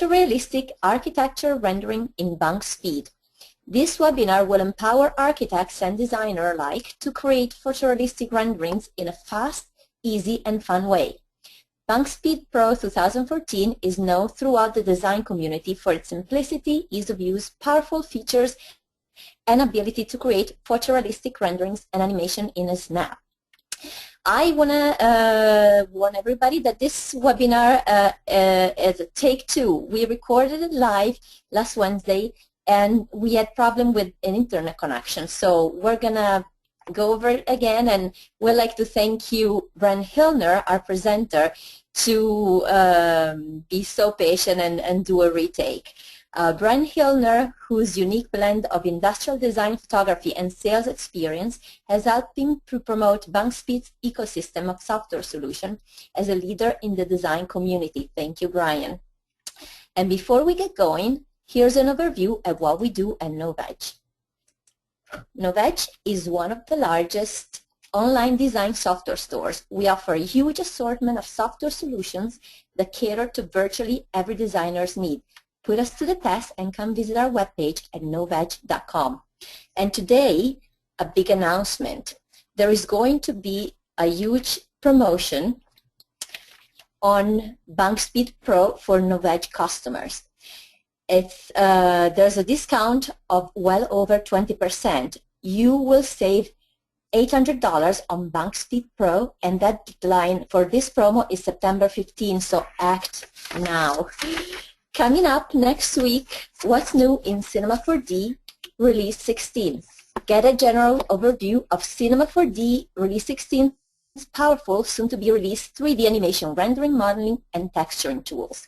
Photorealistic Architecture Rendering in Bunkspeed. This webinar will empower architects and designers alike to create photorealistic renderings in a fast, easy, and fun way. Bunkspeed Pro 2014 is known throughout the design community for its simplicity, ease of use, powerful features, and ability to create photorealistic renderings and animation in a snap. I want to warn everybody that this webinar is a take two. We recorded it live last Wednesday and we had problem with an internet connection. So we're going to go over it again, and we'd like to thank you, Brent Hillner, our presenter, to be so patient and do a retake. Brent Hillner, whose unique blend of industrial design, photography, and sales experience has helped him to promote Bunkspeed's ecosystem of software solutions as a leader in the design community. Thank you, Brian. And before we get going, here's an overview of what we do at Novedge. Novedge is one of the largest online design software stores. We offer a huge assortment of software solutions that cater to virtually every designer's need. Put us to the test and come visit our webpage at novedge.com. And today, a big announcement. There is going to be a huge promotion on Bunkspeed Pro for Novedge customers. There's a discount of well over 20%. You will save $800 on Bunkspeed Pro, and that deadline for this promo is September 15, so act now. Coming up next week, what's new in Cinema 4D Release 16? Get a general overview of Cinema 4D Release 16's powerful, soon-to-be-released 3D animation rendering, modeling, and texturing tools.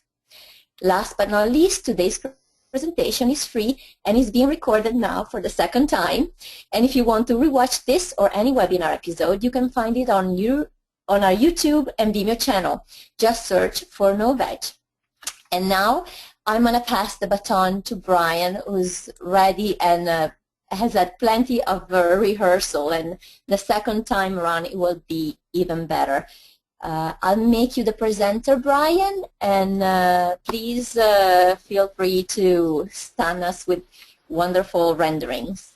Last but not least, today's presentation is free and is being recorded now for the second time. And if you want to rewatch this or any webinar episode, you can find it on our YouTube and Vimeo channel. Just search for Novedge. And now I'm going to pass the baton to Brian, who's ready and has had plenty of rehearsal. And the second time around, it will be even better. I'll make you the presenter, Brian, and please feel free to stun us with wonderful renderings.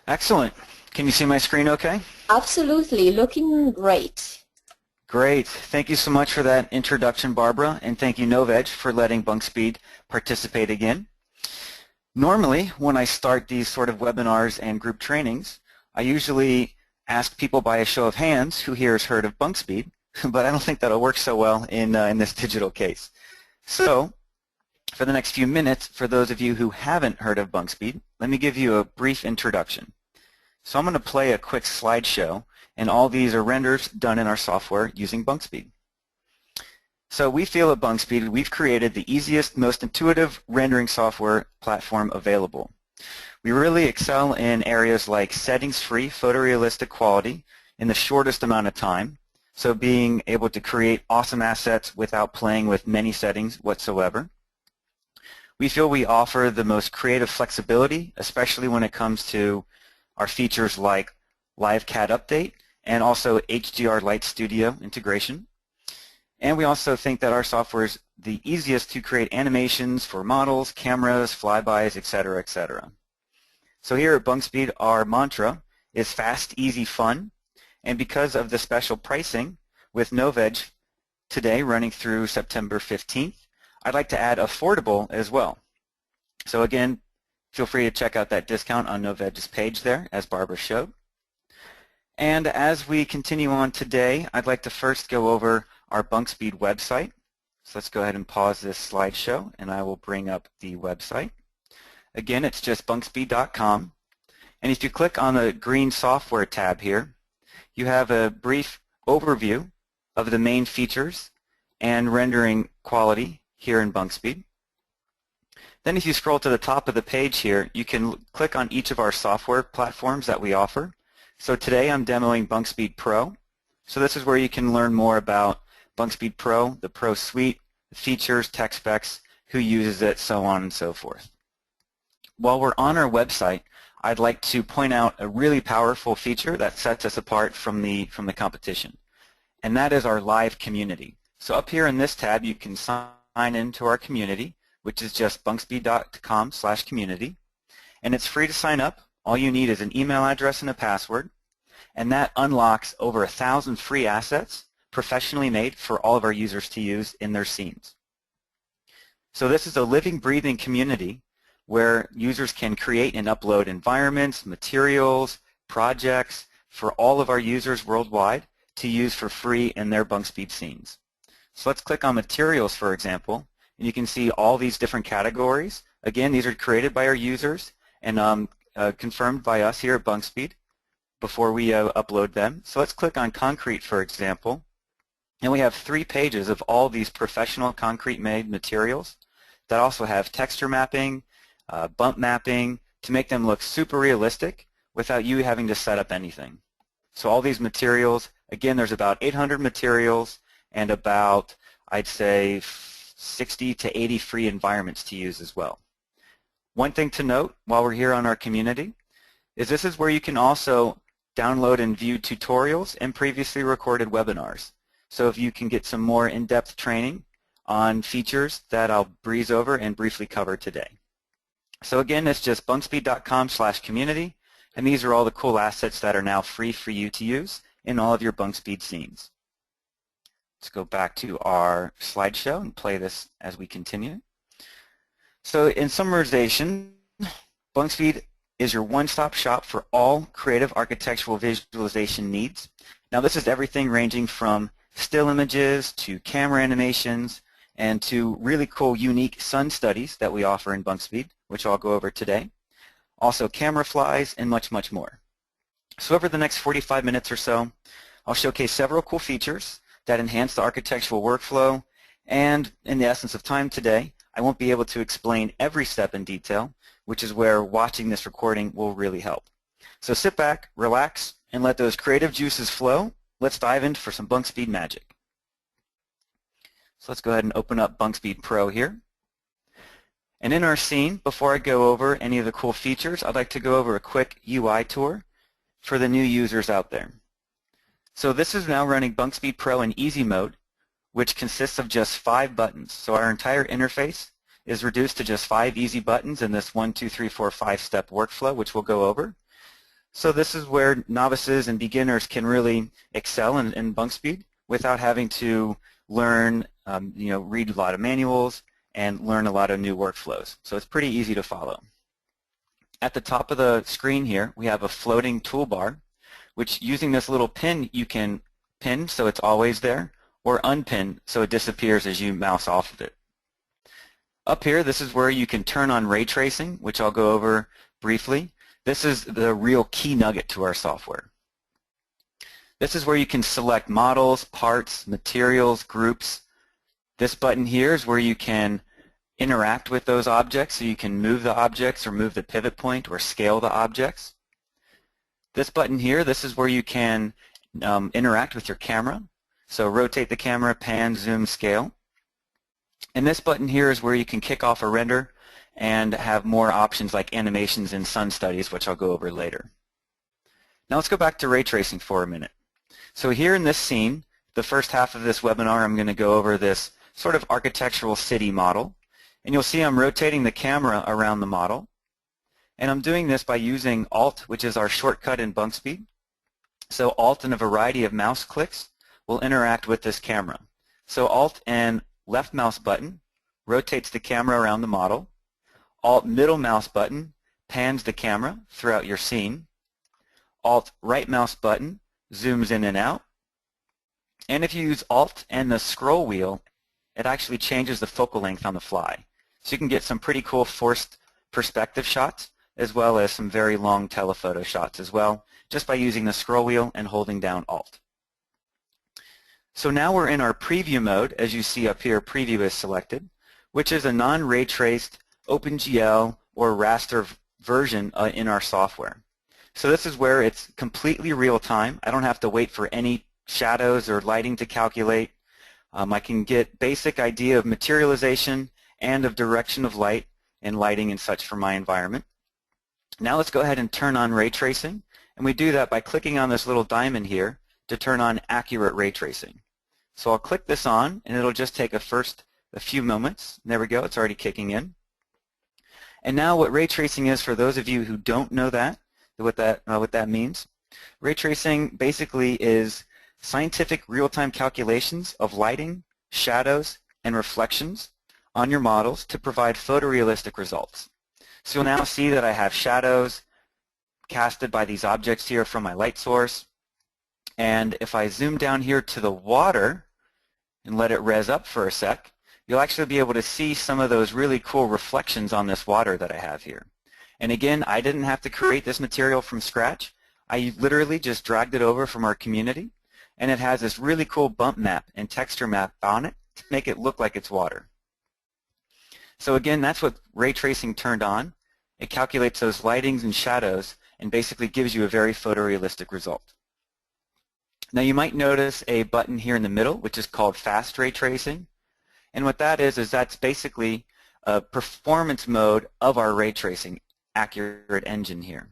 Excellent. Can you see my screen okay? Absolutely. Looking great. Great. Thank you so much for that introduction, Barbara, and thank you, Novedge, for letting Bunkspeed participate again. Normally, when I start these sort of webinars and group trainings, I usually ask people by a show of hands who here has heard of Bunkspeed, but I don't think that'll work so well in this digital case. So, for the next few minutes, for those of you who haven't heard of Bunkspeed, let me give you a brief introduction. So I'm going to play a quick slideshow, and all these are renders done in our software using Bunkspeed. So we feel at Bunkspeed we've created the easiest, most intuitive rendering software platform available. We really excel in areas like settings-free photorealistic quality in the shortest amount of time, so being able to create awesome assets without playing with many settings whatsoever. We feel we offer the most creative flexibility, especially when it comes to our features like Live CAD Update and also HDR Light Studio integration. And we also think that our software is the easiest to create animations for models, cameras, flybys, etc., etc. So here at Bunkspeed, our mantra is fast, easy, fun. And because of the special pricing with Novedge today running through September 15th, I'd like to add affordable as well. So again, feel free to check out that discount on Novedge's page there, as Barbara showed. And as we continue on today, I'd like to first go over our Bunkspeed website. So let's go ahead and pause this slideshow, and I will bring up the website. Again, it's just bunkspeed.com. And if you click on the green software tab here, you have a brief overview of the main features and rendering quality here in Bunkspeed. Then if you scroll to the top of the page here, you can click on each of our software platforms that we offer. So today I'm demoing Bunkspeed Pro. So this is where you can learn more about Bunkspeed Pro, the Pro Suite, the features, tech specs, who uses it, so on and so forth. While we're on our website, I'd like to point out a really powerful feature that sets us apart from the competition, and that is our live community. So up here in this tab, you can sign into our community, which is just bunkspeed.com/community. And it's free to sign up. All you need is an email address and a password. And that unlocks over 1,000 free assets professionally made for all of our users to use in their scenes. So this is a living, breathing community where users can create and upload environments, materials, projects for all of our users worldwide to use for free in their Bunkspeed scenes. So let's click on materials, for example, and you can see all these different categories. Again, these are created by our users and confirmed by us here at Bunkspeed before we upload them. So let's click on concrete, for example, and we have 3 pages of all these professional concrete-made materials that also have texture mapping, bump mapping, to make them look super realistic without you having to set up anything. So all these materials, again, there's about 800 materials and about, I'd say, 60 to 80 free environments to use as well. One thing to note while we're here on our community is this is where you can also download and view tutorials and previously recorded webinars. So if you can get some more in-depth training on features that I'll breeze over and briefly cover today. So again, it's just bunkspeed.com/community, and these are all the cool assets that are now free for you to use in all of your Bunkspeed scenes. Let's go back to our slideshow and play this as we continue. So in summarization, Bunkspeed is your one-stop shop for all creative architectural visualization needs. Now this is everything ranging from still images to camera animations and to really cool unique sun studies that we offer in Bunkspeed, which I'll go over today. Also camera flies and much, much more. So over the next 45 minutes or so, I'll showcase several cool features that enhance the architectural workflow, and in the essence of time today, I won't be able to explain every step in detail, which is where watching this recording will really help. So sit back, relax, and let those creative juices flow. Let's dive in for some Bunkspeed magic. So let's go ahead and open up Bunkspeed Pro here. And in our scene, before I go over any of the cool features, I'd like to go over a quick UI tour for the new users out there. So this is now running Bunkspeed Pro in easy mode, which consists of just 5 buttons. So our entire interface is reduced to just 5 easy buttons in this 1, 2, 3, 4, 5-step workflow, which we'll go over. So this is where novices and beginners can really excel in Bunkspeed without having to learn, read a lot of manuals and learn a lot of new workflows. So it's pretty easy to follow. At the top of the screen here, we have a floating toolbar, which using this little pin, you can pin so it's always there, or unpin so it disappears as you mouse off of it. Up here, this is where you can turn on ray tracing, which I'll go over briefly. This is the real key nugget to our software. This is where you can select models, parts, materials, groups. This button here is where you can interact with those objects, so you can move the objects or move the pivot point or scale the objects. This button here, this is where you can interact with your camera. So rotate the camera, pan, zoom, scale. And this button here is where you can kick off a render and have more options like animations and sun studies, which I'll go over later. Now let's go back to ray tracing for a minute. So here in this scene, the first half of this webinar, I'm going to go over this sort of architectural city model. And you'll see I'm rotating the camera around the model. And I'm doing this by using Alt, which is our shortcut in Bunkspeed. So Alt and a variety of mouse clicks will interact with this camera. So Alt and left mouse button rotates the camera around the model. Alt middle mouse button pans the camera throughout your scene. Alt right mouse button zooms in and out. And if you use Alt and the scroll wheel, it actually changes the focal length on the fly. So you can get some pretty cool forced perspective shots as well as some very long telephoto shots as well, just by using the scroll wheel and holding down Alt. So now we're in our preview mode. As you see up here, preview is selected, which is a non-ray traced OpenGL or raster version in our software. So this is where it's completely real time. I don't have to wait for any shadows or lighting to calculate. I can get basic idea of materialization and of direction of light and lighting and such for my environment. Now let's go ahead and turn on ray tracing, and we do that by clicking on this little diamond here to turn on accurate ray tracing. So I'll click this on, and it'll just take a a few moments. There we go, it's already kicking in. And now what ray tracing is, for those of you who don't know what that means, ray tracing basically is scientific real-time calculations of lighting, shadows, and reflections on your models to provide photorealistic results. So you'll now see that I have shadows casted by these objects here from my light source. And if I zoom down here to the water and let it res up for a sec, you'll actually be able to see some of those really cool reflections on this water that I have here. And again, I didn't have to create this material from scratch. I literally just dragged it over from our community, and it has this really cool bump map and texture map on it to make it look like it's water. So again, that's what ray tracing turned on. It calculates those lightings and shadows and basically gives you a very photorealistic result. Now you might notice a button here in the middle which is called fast ray tracing. And what that is that's basically a performance mode of our ray tracing accurate engine here.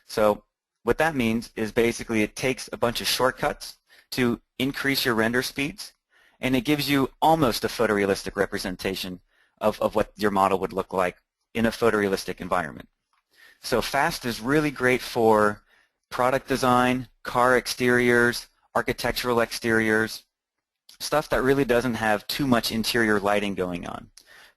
So what that means is basically it takes a bunch of shortcuts to increase your render speeds, and it gives you almost a photorealistic representation of what your model would look like in a photorealistic environment. So fast is really great for product design, car exteriors, architectural exteriors, stuff that really doesn't have too much interior lighting going on.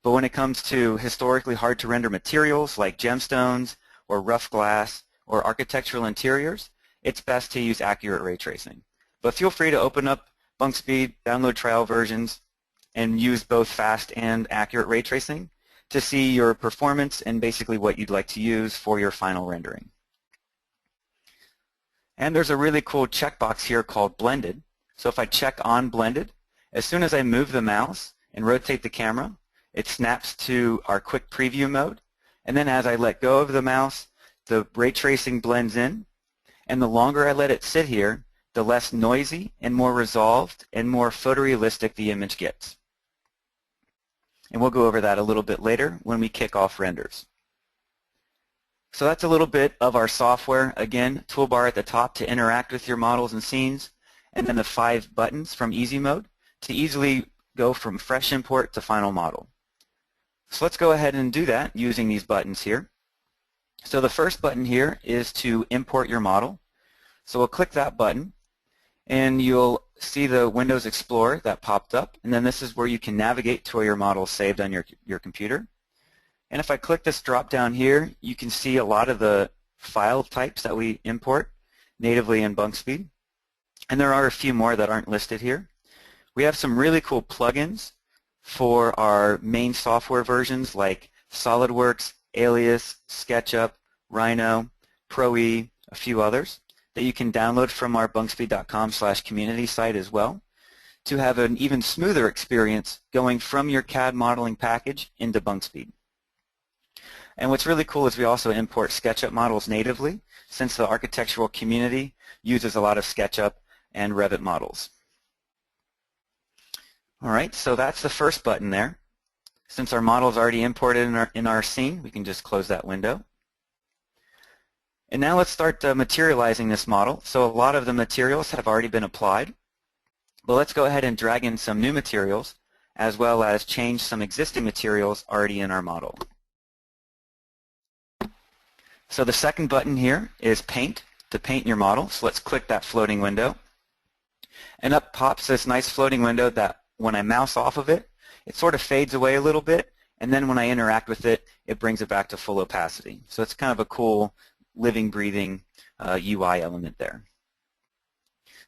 But when it comes to historically hard to render materials like gemstones or rough glass or architectural interiors, it's best to use accurate ray tracing. But feel free to open up Bunkspeed, download trial versions, and use both fast and accurate ray tracing to see your performance and basically what you'd like to use for your final rendering. And there's a really cool checkbox here called blended. So if I check on blended, as soon as I move the mouse and rotate the camera, it snaps to our quick preview mode. And then as I let go of the mouse, the ray tracing blends in. And the longer I let it sit here, the less noisy and more resolved and more photorealistic the image gets. And we'll go over that a little bit later when we kick off renders. So that's a little bit of our software. Again, toolbar at the top to interact with your models and scenes, and then the 5 buttons from easy mode to easily go from fresh import to final model. So let's go ahead and do that using these buttons here. So the first button here is to import your model. So we'll click that button, and you'll see the Windows Explorer that popped up, and then this is where you can navigate to where your model is saved on your computer. And if I click this drop down here, you can see a lot of the file types that we import natively in Bunkspeed. And there are a few more that aren't listed here. We have some really cool plugins for our main software versions like SolidWorks, Alias, SketchUp, Rhino, ProE, a few others that you can download from our bunkspeed.com/community site as well to have an even smoother experience going from your CAD modeling package into Bunkspeed. And what's really cool is we also import SketchUp models natively, since the architectural community uses a lot of SketchUp and Revit models. All right, so that's the first button there. Since our model is already imported in our scene, we can just close that window. And now let's start materializing this model. So a lot of the materials have already been applied, but let's go ahead and drag in some new materials as well as change some existing materials already in our model. So the second button here is Paint, to paint your model. So let's click that floating window. And up pops this nice floating window that when I mouse off of it, it sort of fades away a little bit, and then when I interact with it, it brings it back to full opacity. So it's kind of a cool living, breathing UI element there.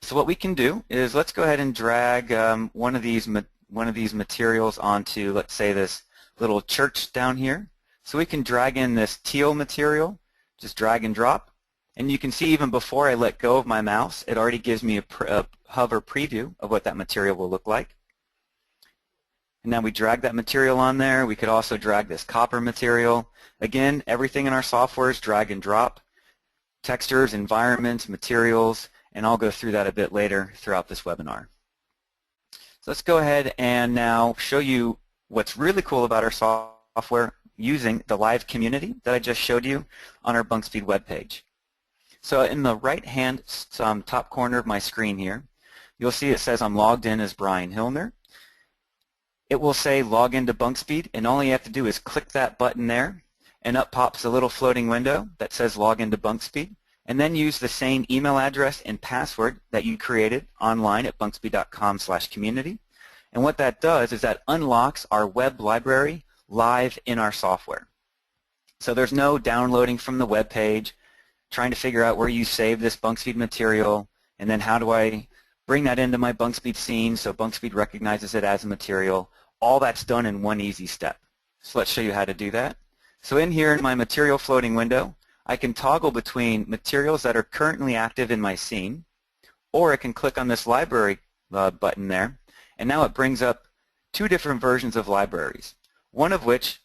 So what we can do is let's go ahead and drag one of these materials onto, let's say, this little church down here. So we can drag in this teal material, just drag and drop, and you can see even before I let go of my mouse, it already gives me a hover preview of what that material will look like. And now we drag that material on there. We could also drag this copper material. Again, everything in our software is drag and drop. Textures, environments, materials, and I'll go through that a bit later throughout this webinar. So let's go ahead and now show you what's really cool about our software using the live community that I just showed you on our Bunkspeed webpage. So in the right-hand top corner of my screen here, you'll see it says I'm logged in as Brian Hillner. it will say log into Bunkspeed, and all you have to do is click that button there, and up pops a little floating window that says log into Bunkspeed, and then use the same email address and password that you created online at bunkspeed.com/community. And what that does is that unlocks our web library live in our software. So there's no downloading from the web page, trying to figure out where you save this Bunkspeed material, and then how do I bring that into my Bunkspeed scene so Bunkspeed recognizes it as a material. All that's done in one easy step. So let's show you how to do that. So in here in my material floating window, I can toggle between materials that are currently active in my scene, or I can click on this library button there, and now it brings up two different versions of libraries, one of which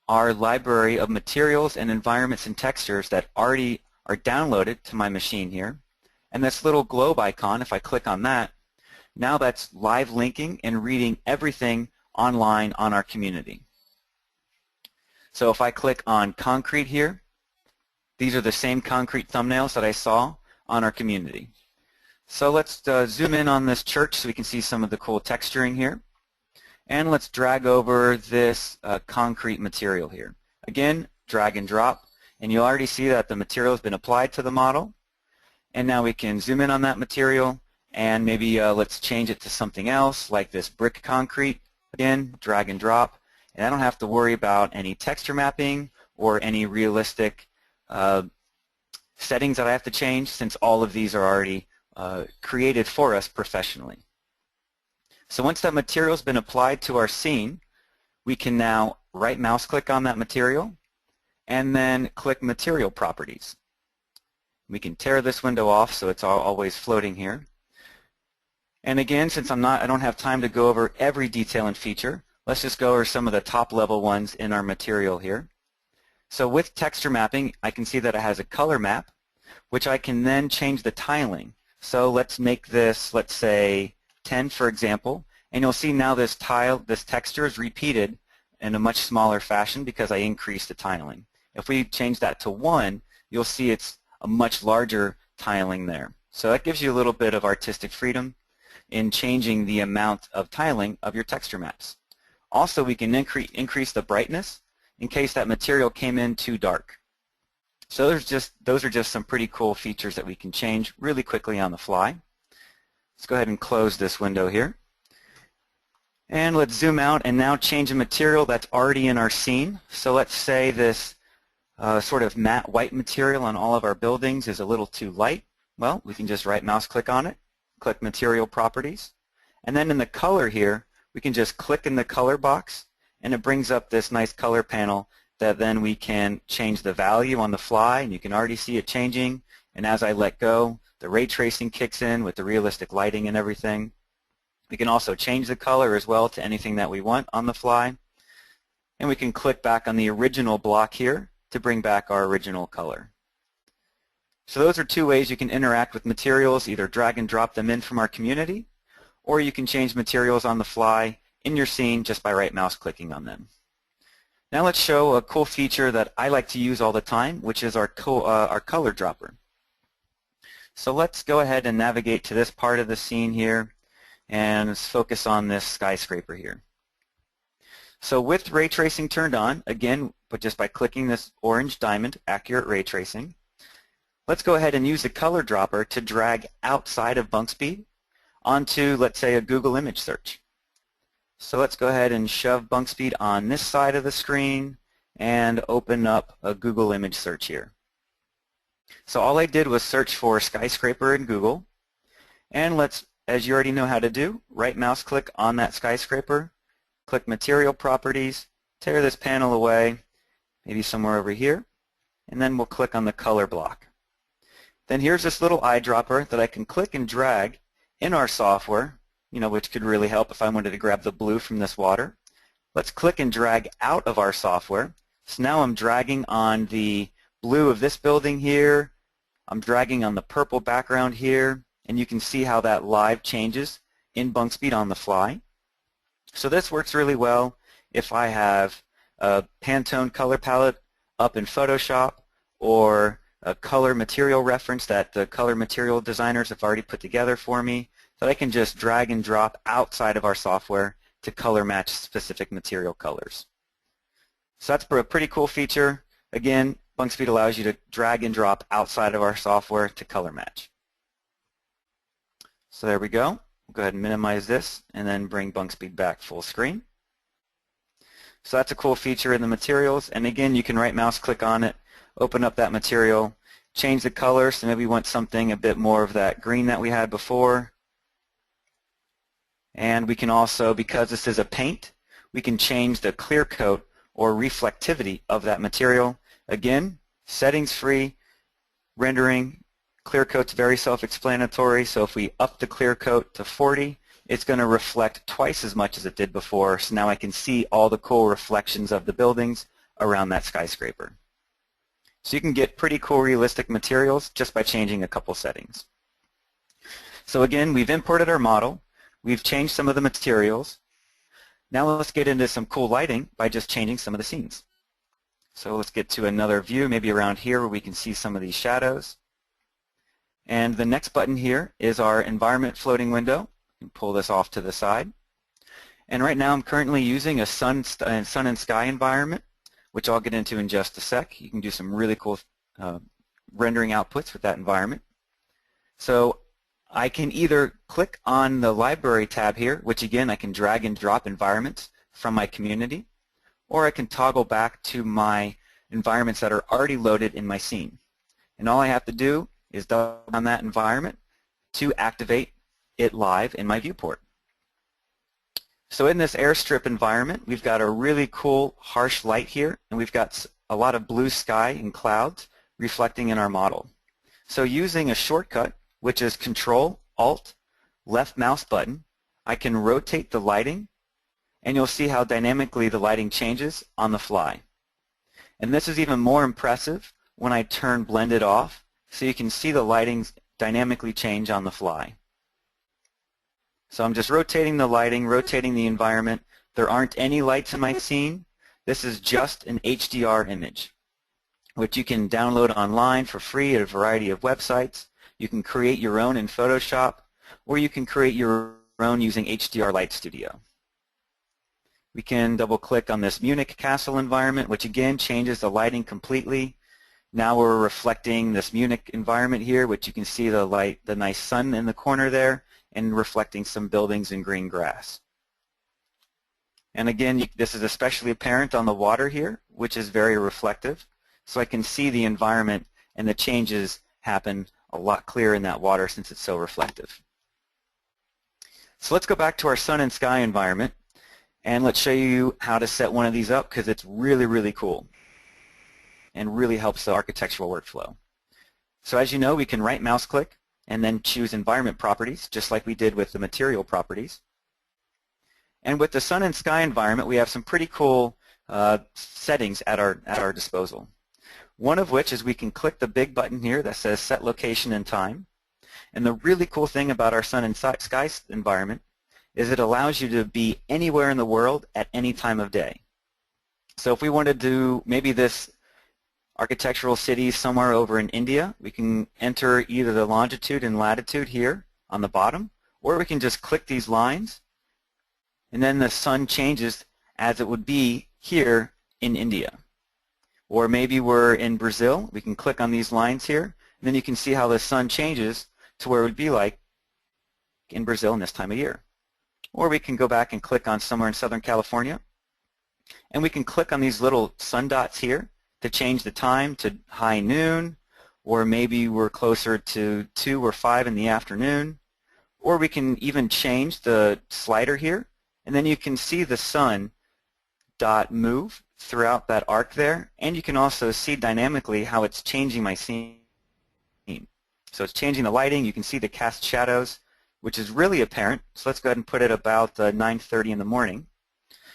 are library of materials and environments and textures that already are downloaded to my machine here. And this little globe icon, if I click on that, now that's live linking and reading everything online on our community. So if I click on concrete here, these are the same concrete thumbnails that I saw on our community. So let's zoom in on this church so we can see some of the cool texturing here. And let's drag over this concrete material here. Again, drag and drop, and you'll already see that the material has been applied to the model. And now we can zoom in on that material, and maybe let's change it to something else, like this brick concrete. Again, drag and drop, and I don't have to worry about any texture mapping or any realistic settings that I have to change, since all of these are already created for us professionally. So once that material has been applied to our scene, we can now right mouse click on that material and then click Material Properties. We can tear this window off so it's always floating here. And again, since I don't have time to go over every detail and feature, let's just go over some of the top level ones in our material here. So with texture mapping, I can see that it has a color map, which I can then change the tiling. So let's make this, let's say, 10, for example, and you'll see now this texture is repeated in a much smaller fashion because I increased the tiling. If we change that to 1, you'll see it's a much larger tiling there. So that gives you a little bit of artistic freedom in changing the amount of tiling of your texture maps. Also, we can increase the brightness in case that material came in too dark. So those are just some pretty cool features that we can change really quickly on the fly. Let's go ahead and close this window here. And let's zoom out and now change a material that's already in our scene. So let's say this sort of matte white material on all of our buildings is a little too light. Well, we can just right mouse click on it, click Material Properties, and then in the color here, we can just click in the color box, and it brings up this nice color panel that then we can change the value on the fly, and you can already see it changing. And as I let go, the ray tracing kicks in with the realistic lighting and everything. We can also change the color as well to anything that we want on the fly. And we can click back on the original block here to bring back our original color. So those are two ways you can interact with materials, either drag and drop them in from our community, or you can change materials on the fly in your scene just by right mouse clicking on them. Now let's show a cool feature that I like to use all the time, which is our color dropper. So let's go ahead and navigate to this part of the scene here, and let's focus on this skyscraper here. So with ray tracing turned on, again, but just by clicking this orange diamond, accurate ray tracing, let's go ahead and use the color dropper to drag outside of Bunkspeed onto, let's say, a Google image search. So let's go ahead and shove Bunkspeed on this side of the screen and open up a Google image search here. So all I did was search for skyscraper in Google, and let's, as you already know how to do, right mouse click on that skyscraper, click Material Properties, tear this panel away, maybe somewhere over here, and then we'll click on the color block. Then here's this little eyedropper that I can click and drag in our software, which could really help if I wanted to grab the blue from this water. Let's click and drag out of our software. So now I'm dragging on the blue of this building here, I'm dragging on the purple background here, and you can see how that live changes in Bunkspeed on the fly. So this works really well if I have a Pantone color palette up in Photoshop, or a color material reference that the color material designers have already put together for me, that I can just drag and drop outside of our software to color match specific material colors. So that's a pretty cool feature. Again, Bunkspeed allows you to drag and drop outside of our software to color match. So there we go. We'll go ahead and minimize this and then bring Bunkspeed back full screen. So that's a cool feature in the materials. And again, you can right mouse click on it, open up that material, change the color. So maybe we want something a bit more of that green that we had before. And we can also, because this is a paint, we can change the clear coat or reflectivity of that material. Again, settings free, rendering, clear coat's very self-explanatory. So if we up the clear coat to 40, it's going to reflect twice as much as it did before. So now I can see all the cool reflections of the buildings around that skyscraper. So you can get pretty cool realistic materials just by changing a couple settings. So again, we've imported our model. We've changed some of the materials. Now let's get into some cool lighting by just changing some of the scenes. So let's get to another view, maybe around here where we can see some of these shadows. And the next button here is our environment floating window. You can pull this off to the side. And right now I'm currently using a sun and sky environment, which I'll get into in just a sec. You can do some really cool rendering outputs with that environment. So I can either click on the library tab here, which again I can drag and drop environments from my community, or I can toggle back to my environments that are already loaded in my scene. And all I have to do is double on that environment to activate it live in my viewport. So in this airstrip environment, we've got a really cool harsh light here, and we've got a lot of blue sky and clouds reflecting in our model. So using a shortcut, which is Control, Alt, left mouse button, I can rotate the lighting, and you'll see how dynamically the lighting changes on the fly. And this is even more impressive when I turn blended off, so you can see the lighting dynamically change on the fly. So I'm just rotating the lighting, rotating the environment. There aren't any lights in my scene. This is just an HDR image, which you can download online for free at a variety of websites. You can create your own in Photoshop, or you can create your own using HDR Light Studio. We can double-click on this Munich castle environment, which again changes the lighting completely. Now we're reflecting this Munich environment here, which you can see the nice sun in the corner there, and reflecting some buildings and green grass. And again, this is especially apparent on the water here, which is very reflective. So I can see the environment and the changes happen a lot clearer in that water since it's so reflective. So let's go back to our sun and sky environment, and let's show you how to set one of these up, because it's really, really cool and really helps the architectural workflow. So as you know, we can right mouse click and then choose environment properties, just like we did with the material properties. And with the sun and sky environment, we have some pretty cool settings at our disposal. One of which is we can click the big button here that says Set Location and Time. And the really cool thing about our sun and sky environment is it allows you to be anywhere in the world at any time of day. So if we want to do maybe this architectural city somewhere over in India, we can enter either the longitude and latitude here on the bottom, or we can just click these lines, and then the sun changes as it would be here in India. Or maybe we're in Brazil, we can click on these lines here, and then you can see how the sun changes to where it would be like in Brazil in this time of year. Or we can go back and click on somewhere in Southern California, and we can click on these little sun dots here to change the time to high noon, or maybe we're closer to 2 or 5 in the afternoon. Or we can even change the slider here, and then you can see the sun dot move throughout that arc there, and you can also see dynamically how it's changing my scene. So it's changing the lighting. You can see the cast shadows, which is really apparent. So let's go ahead and put it about 9:30 in the morning.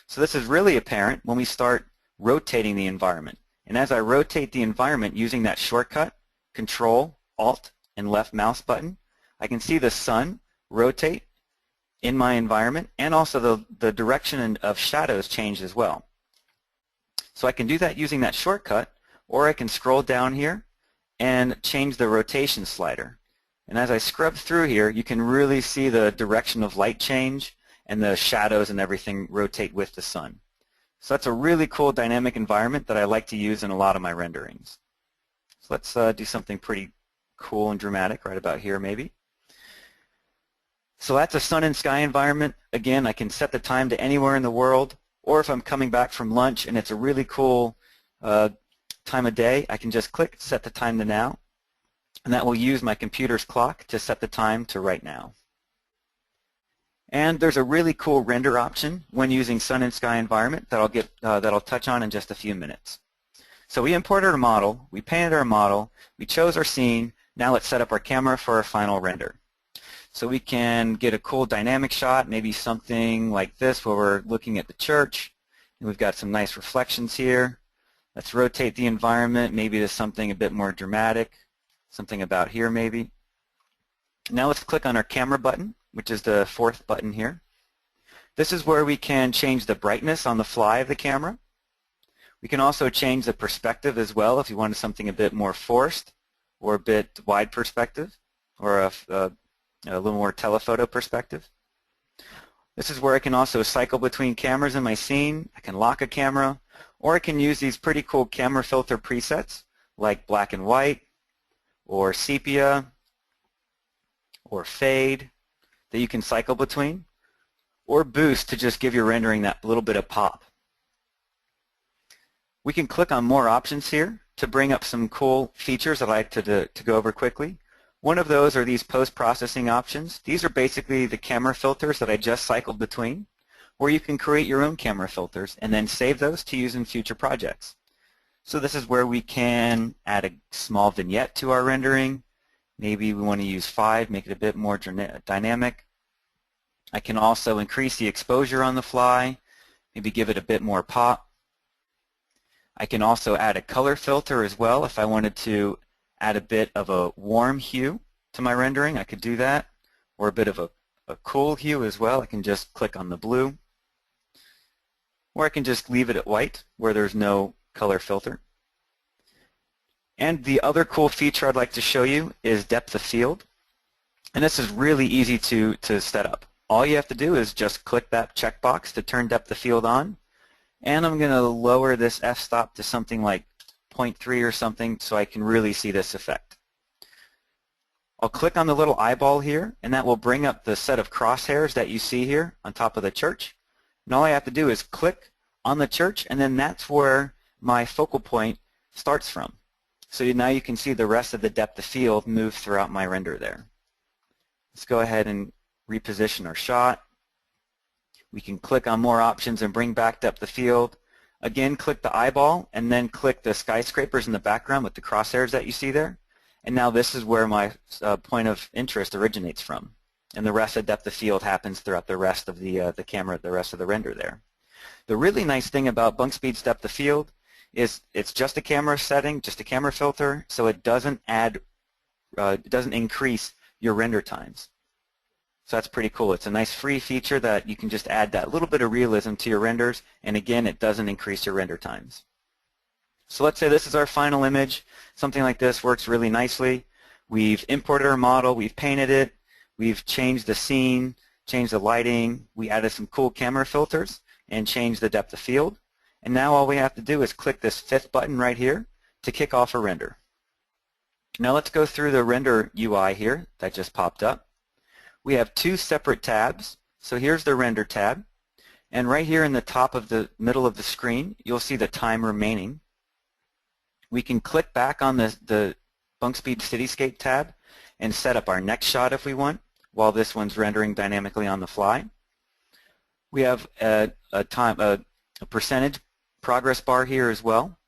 So this is really apparent when we start rotating the environment. And as I rotate the environment using that shortcut, Control, Alt, and left mouse button, I can see the sun rotate in my environment, and also the direction of shadows change as well. So I can do that using that shortcut, or I can scroll down here and change the rotation slider. And as I scrub through here, you can really see the direction of light change and the shadows and everything rotate with the sun. So that's a really cool dynamic environment that I like to use in a lot of my renderings. So let's do something pretty cool and dramatic right about here maybe. So that's a sun and sky environment. Again, I can set the time to anywhere in the world, or if I'm coming back from lunch and it's a really cool time of day, I can just click set the time to now, and that will use my computer's clock to set the time to right now. And there's a really cool render option when using sun and sky environment that I'll touch on in just a few minutes. So we imported our model, we painted our model, we chose our scene. Now let's set up our camera for our final render. So we can get a cool dynamic shot, maybe something like this where we're looking at the church, and we've got some nice reflections here. Let's rotate the environment maybe to something a bit more dramatic, something about here maybe. Now let's click on our camera button, which is the fourth button here. This is where we can change the brightness on the fly of the camera. We can also change the perspective as well if you wanted something a bit more forced or a bit wide perspective or a little more telephoto perspective. This is where I can also cycle between cameras in my scene. I can lock a camera, or I can use these pretty cool camera filter presets like black and white or sepia or fade that you can cycle between, or boost to just give your rendering that little bit of pop. We can click on more options here to bring up some cool features I'd like to go over quickly. One of those are these post-processing options. These are basically the camera filters that I just cycled between, where you can create your own camera filters and then save those to use in future projects. So this is where we can add a small vignette to our rendering. Maybe we want to use 5, make it a bit more dynamic. I can also increase the exposure on the fly, maybe give it a bit more pop. I can also add a color filter as well if I wanted to add a bit of a warm hue to my rendering. I could do that, or a bit of a cool hue as well. I can just click on the blue, or I can just leave it at white where there's no color filter. And the other cool feature I'd like to show you is depth of field, and this is really easy to set up. All you have to do is just click that checkbox to turn depth of field on, and I'm going to lower this f-stop to something like 0.3 or something so I can really see this effect. I'll click on the little eyeball here, and that will bring up the set of crosshairs that you see here on top of the church. And all I have to do is click on the church, and then that's where my focal point starts from. So now you can see the rest of the depth of field move throughout my render there. Let's go ahead and reposition our shot. We can click on more options and bring back depth of field. Again, click the eyeball and then click the skyscrapers in the background with the crosshairs that you see there. And now this is where my point of interest originates from. And the rest of depth of field happens throughout the rest of the camera, the rest of the render there. The really nice thing about Bunkspeed's depth of field is it's just a camera setting, just a camera filter, so it doesn't increase your render times. So that's pretty cool. It's a nice free feature that you can just add that little bit of realism to your renders, and again, it doesn't increase your render times. So let's say this is our final image. Something like this works really nicely. We've imported our model, we've painted it, we've changed the scene, changed the lighting, we added some cool camera filters, and changed the depth of field. And now all we have to do is click this 5th button right here to kick off a render. Now let's go through the render UI here that just popped up. We have 2 separate tabs. So here's the render tab, and right here in the top of the middle of the screen you'll see the time remaining. We can click back on the Bunkspeed Cityscape tab and set up our next shot if we want, while this one's rendering dynamically on the fly. We have a percentage progress bar here as well.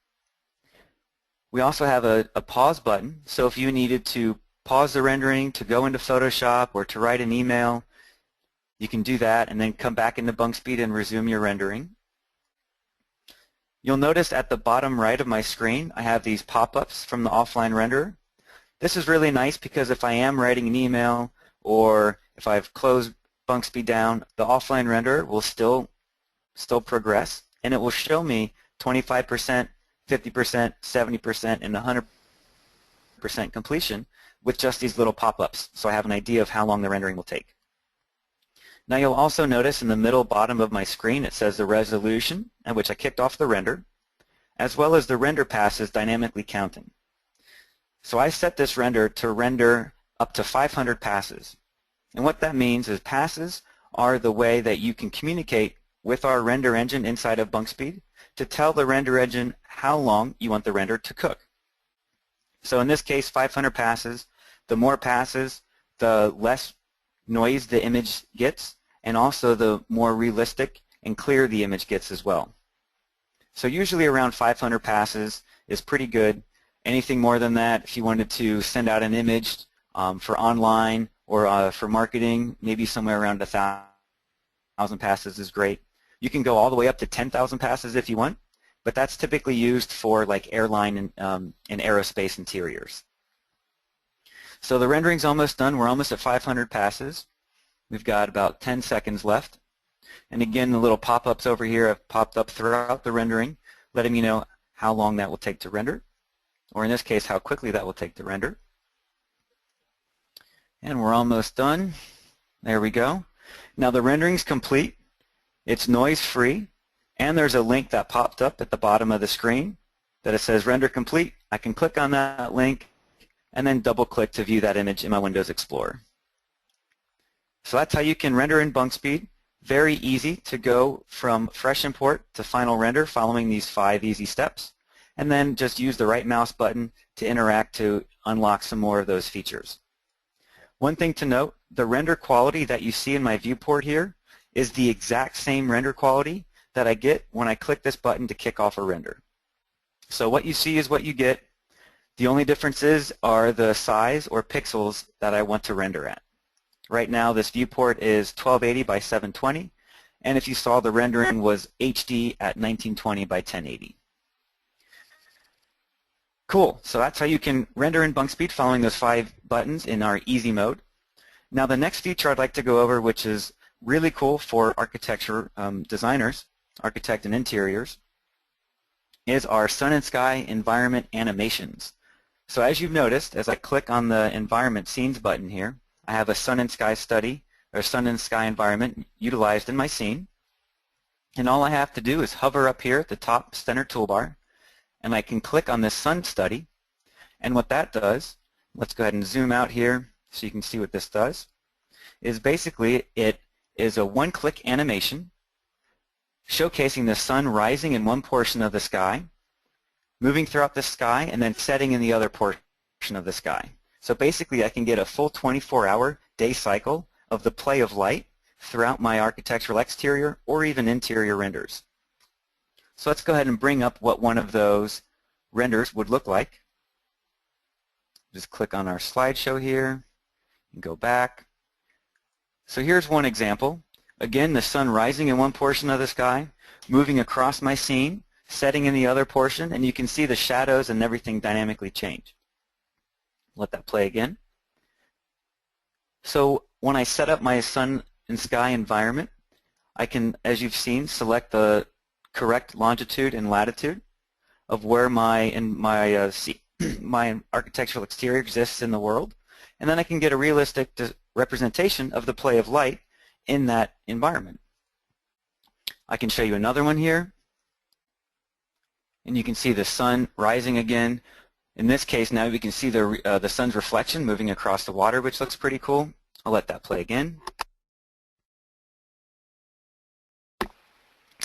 We also have a pause button, so if you needed to pause the rendering to go into Photoshop or to write an email, you can do that and then come back into Bunkspeed and resume your rendering. You'll notice at the bottom right of my screen I have these pop-ups from the offline renderer. This is really nice because if I am writing an email or if I've closed Bunkspeed down, the offline renderer will still progress, and it will show me 25%, 50%, 70%, and 100% completion with just these little pop-ups, so I have an idea of how long the rendering will take. Now you'll also notice in the middle bottom of my screen it says the resolution at which I kicked off the render, as well as the render passes dynamically counting. So I set this render to render up to 500 passes. And what that means is passes are the way that you can communicate with our render engine inside of Bunkspeed to tell the render engine how long you want the render to cook. So in this case, 500 passes. The more passes, the less noise the image gets, and also the more realistic and clear the image gets as well. So usually around 500 passes is pretty good. Anything more than that, if you wanted to send out an image for online or for marketing, maybe somewhere around 1,000 passes is great. You can go all the way up to 10,000 passes if you want, but that's typically used for like airline and aerospace interiors. So the rendering's almost done. We're almost at 500 passes. We've got about 10 seconds left. And again, the little pop-ups over here have popped up throughout the rendering, letting me know how long that will take to render, or in this case, how quickly that will take to render. And we're almost done. There we go. Now the rendering's complete. It's noise-free, and there's a link that popped up at the bottom of the screen that it says render complete. I can click on that link and then double-click to view that image in my Windows Explorer. So that's how you can render in Bunkspeed. Very easy to go from fresh import to final render following these 5 easy steps, and then just use the right mouse button to interact to unlock some more of those features. One thing to note, the render quality that you see in my viewport here is the exact same render quality that I get when I click this button to kick off a render. So what you see is what you get. The only differences are the size or pixels that I want to render at. Right now this viewport is 1280 by 720, and if you saw, the rendering was HD at 1920 by 1080. Cool, so that's how you can render in Bunkspeed following those 5 buttons in our easy mode. Now the next feature I'd like to go over, which is really cool for architecture designers, architect and interiors, is our sun and sky environment animations. So as you've noticed, as I click on the environment scenes button here, I have a sun and sky study, or sun and sky environment utilized in my scene. And all I have to do is hover up here at the top center toolbar, and I can click on this sun study. And what that does, let's go ahead and zoom out here so you can see what this does, is basically it is a one-click animation showcasing the sun rising in one portion of the sky, moving throughout the sky, and then setting in the other portion of the sky. So basically I can get a full 24-hour day cycle of the play of light throughout my architectural exterior or even interior renders. So let's go ahead and bring up what one of those renders would look like. Just click on our slideshow here and go back. So here's one example. Again, the sun rising in one portion of the sky, moving across my scene, setting in the other portion, and you can see the shadows and everything dynamically change. Let that play again. So when I set up my sun and sky environment, I can, as you've seen, select the correct longitude and latitude of where my architectural exterior exists in the world, and then I can get a realistic representation of the play of light in that environment. I can show you another one here, and you can see the sun rising again. In this case, now we can see the sun's reflection moving across the water, which looks pretty cool. I'll let that play again.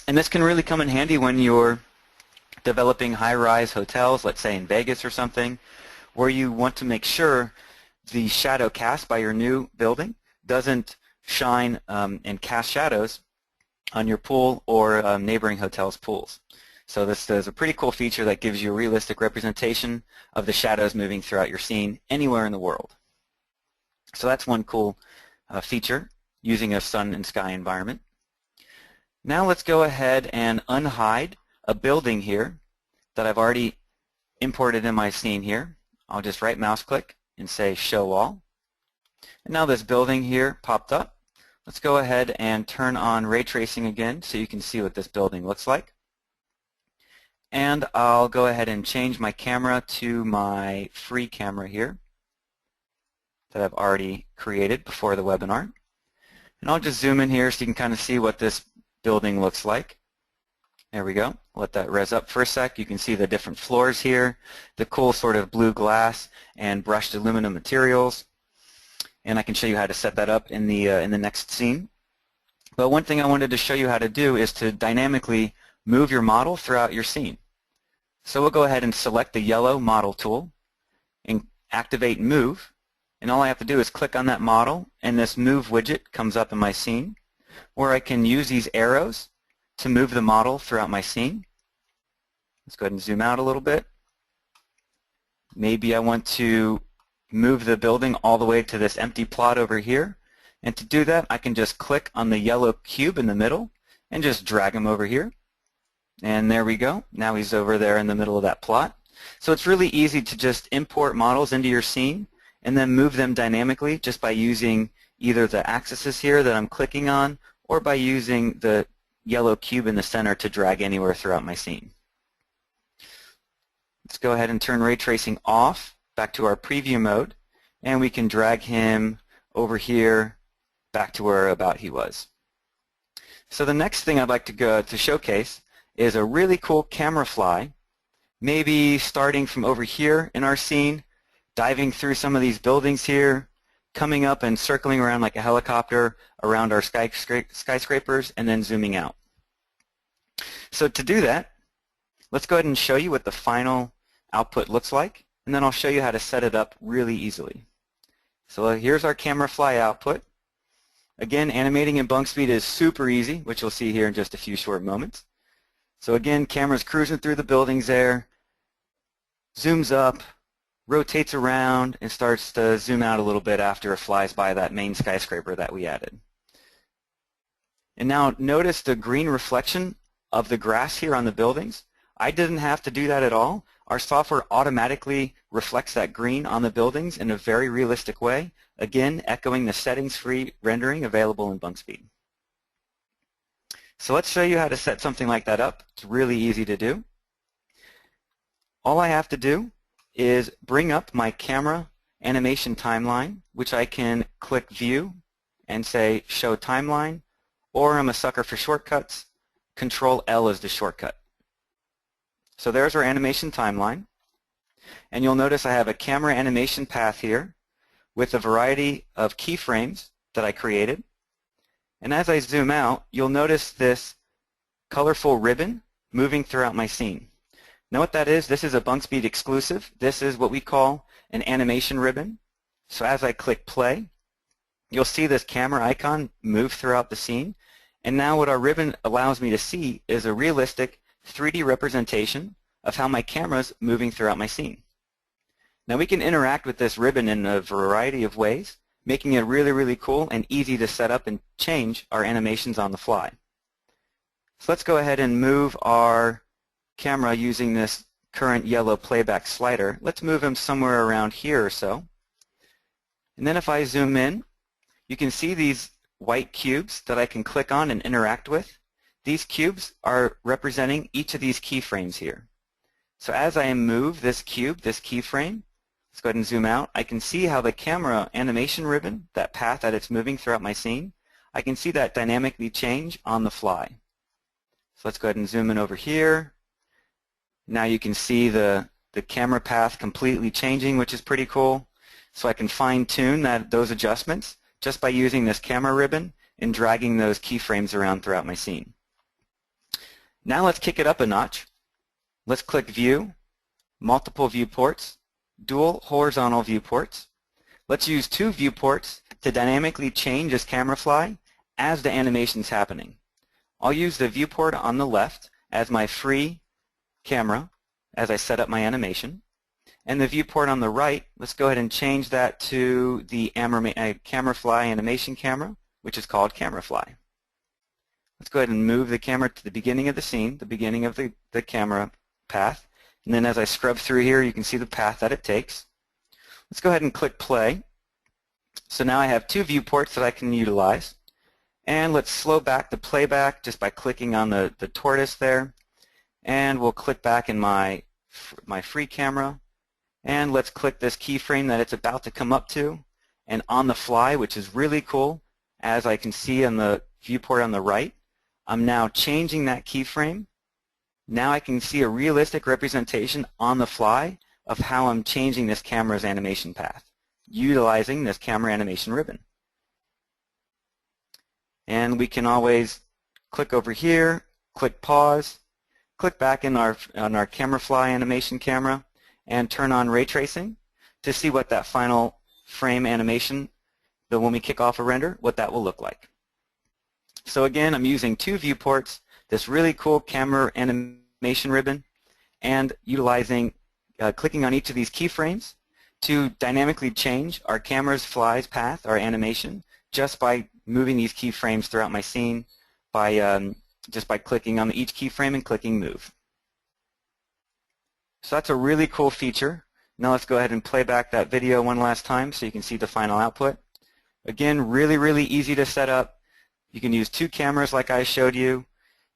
And this can really come in handy when you're developing high-rise hotels, let's say in Vegas or something, where you want to make sure the shadow cast by your new building doesn't shine and cast shadows on your pool or neighboring hotels' pools. So this is a pretty cool feature that gives you a realistic representation of the shadows moving throughout your scene anywhere in the world. So that's one cool feature using a sun and sky environment. Now let's go ahead and unhide a building here that I've already imported in my scene here. I'll just right mouse click and say show all. And now this building here popped up. Let's go ahead and turn on ray tracing again so you can see what this building looks like. And I'll go ahead and change my camera to my free camera here that I've already created before the webinar. And I'll just zoom in here so you can kind of see what this building looks like. There we go. Let that res up for a sec. You can see the different floors here, the cool sort of blue glass and brushed aluminum materials. And I can show you how to set that up in the next scene. But one thing I wanted to show you how to do is to dynamically move your model throughout your scene. So we'll go ahead and select the yellow model tool and activate move. And all I have to do is click on that model, and this move widget comes up in my scene, where I can use these arrows to move the model throughout my scene. Let's go ahead and zoom out a little bit. Maybe I want to move the building all the way to this empty plot over here. And to do that, I can just click on the yellow cube in the middle and just drag him over here. And there we go. Now he's over there in the middle of that plot. So it's really easy to just import models into your scene and then move them dynamically just by using either the axes here that I'm clicking on or by using the yellow cube in the center to drag anywhere throughout my scene. Let's go ahead and turn ray tracing off back to our preview mode, and we can drag him over here back to where about he was. So the next thing I'd like to showcase is a really cool camera fly, maybe starting from over here in our scene, diving through some of these buildings here, coming up and circling around like a helicopter around our skyscrapers, and then zooming out. So to do that, let's go ahead and show you what the final output looks like, and then I'll show you how to set it up really easily. So here's our camera fly output. Again, animating in Bunkspeed is super easy, which you'll see here in just a few short moments. So again, camera's cruising through the buildings there, zooms up, rotates around, and starts to zoom out a little bit after it flies by that main skyscraper that we added. And now notice the green reflection of the grass here on the buildings. I didn't have to do that at all. Our software automatically reflects that green on the buildings in a very realistic way, again echoing the settings-free rendering available in Bunkspeed. So let's show you how to set something like that up. It's really easy to do. All I have to do is bring up my camera animation timeline, which I can click View and say Show Timeline, or I'm a sucker for shortcuts. Control L is the shortcut. So there's our animation timeline, and you'll notice I have a camera animation path here with a variety of keyframes that I created. And as I zoom out, you'll notice this colorful ribbon moving throughout my scene. Now what that is, this is a Bunkspeed exclusive. This is what we call an animation ribbon. So as I click play, you'll see this camera icon move throughout the scene. And now what our ribbon allows me to see is a realistic 3D representation of how my camera's moving throughout my scene. Now we can interact with this ribbon in a variety of ways, making it really, really cool and easy to set up and change our animations on the fly. So let's go ahead and move our camera using this current yellow playback slider. Let's move him somewhere around here or so. And then if I zoom in, you can see these white cubes that I can click on and interact with. These cubes are representing each of these keyframes here. So as I move this cube, this keyframe, let's go ahead and zoom out, I can see how the camera animation ribbon, that path that it's moving throughout my scene, I can see that dynamically change on the fly. So let's go ahead and zoom in over here. Now you can see the camera path completely changing, which is pretty cool. So I can fine-tune those adjustments just by using this camera ribbon and dragging those keyframes around throughout my scene. Now let's kick it up a notch. Let's click View, Multiple Viewports, Dual Horizontal Viewports. Let's use 2 viewports to dynamically change this camera fly as the animation's happening. I'll use the viewport on the left as my free camera as I set up my animation. And the viewport on the right, let's go ahead and change that to the camera fly animation camera, which is called camera fly. Let's go ahead and move the camera to the beginning of the scene, the beginning of the camera path. And then as I scrub through here, you can see the path that it takes. Let's go ahead and click play. So now I have 2 viewports that I can utilize. And let's slow back the playback just by clicking on the tortoise there. And we'll click back in my free camera. And let's click this keyframe that it's about to come up to. And on the fly, which is really cool, as I can see on the viewport on the right, I'm now changing that keyframe. Now I can see a realistic representation on the fly of how I'm changing this camera's animation path, utilizing this camera animation ribbon. And we can always click over here, click pause, click back on our camera fly animation camera, and turn on ray tracing to see what that final frame animation, when we kick off a render, what that will look like. So again, I'm using two viewports, this really cool camera animation ribbon, and utilizing, clicking on each of these keyframes to dynamically change our camera's fly's path, our animation, just by moving these keyframes throughout my scene, just by clicking on each keyframe and clicking move. So that's a really cool feature. Now let's go ahead and play back that video one last time so you can see the final output. Again, really easy to set up. You can use two cameras like I showed you,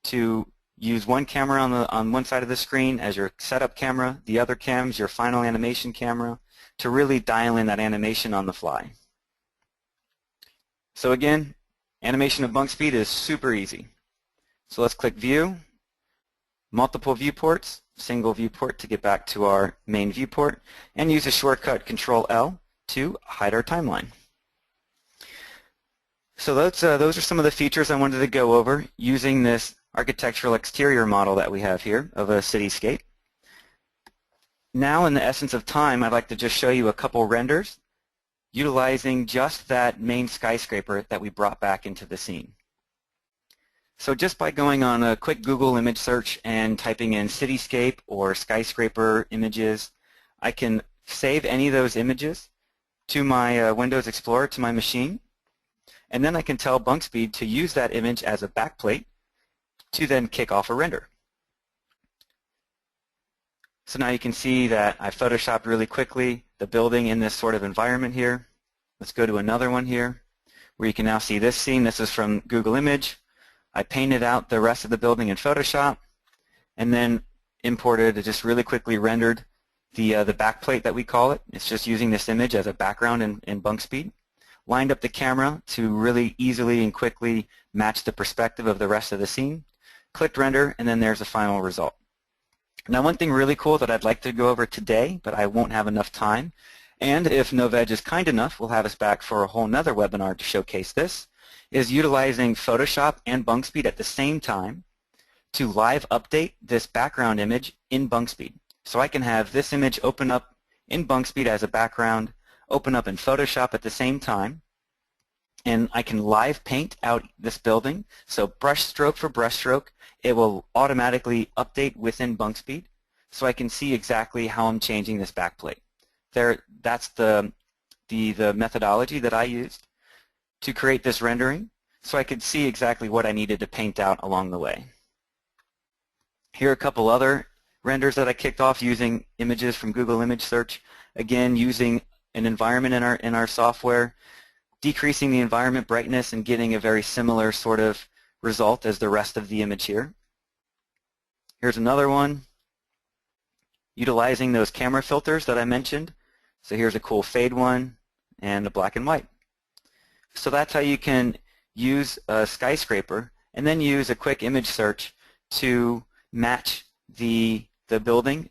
to use one camera on one side of the screen as your setup camera, the other cam's your final animation camera, to really dial in that animation on the fly. So again, animation of Bunkspeed is super easy. So let's click View, multiple viewports, single viewport to get back to our main viewport, and use the shortcut Control-L to hide our timeline. So those are some of the features I wanted to go over using this architectural exterior model that we have here of a cityscape. Now, in the essence of time, I'd like to just show you a couple renders utilizing just that main skyscraper that we brought back into the scene. So just by going on a quick Google image search and typing in cityscape or skyscraper images, I can save any of those images to my Windows Explorer, to my machine, and then I can tell Bunkspeed to use that image as a backplate to then kick off a render. So now you can see that I photoshopped really quickly the building in this sort of environment here. Let's go to another one here where you can now see this scene. This is from Google Image. I painted out the rest of the building in Photoshop and then imported, just really quickly rendered the backplate that we call it. It's just using this image as a background in Bunkspeed. Lined up the camera to really easily and quickly match the perspective of the rest of the scene. Clicked render, and then there's the final result. Now, one thing really cool that I'd like to go over today, but I won't have enough time, and if Novedge is kind enough, we'll have us back for a whole nother webinar to showcase this, is utilizing Photoshop and Bunkspeed at the same time to live update this background image in Bunkspeed. So I can have this image open up in Bunkspeed as a background, open up in Photoshop at the same time, and I can live paint out this building. So brush stroke for brush stroke, it will automatically update within Bunkspeed, so I can see exactly how I'm changing this backplate. That's the methodology that I used to create this rendering, so I could see exactly what I needed to paint out along the way. Here are a couple other renders that I kicked off using images from Google Image Search. Again, using an environment in our software, decreasing the environment brightness and getting a very similar sort of result as the rest of the image here. Here's another one, utilizing those camera filters that I mentioned. So here's a cool fade one and a black and white. So that's how you can use a skyscraper and then use a quick image search to match the building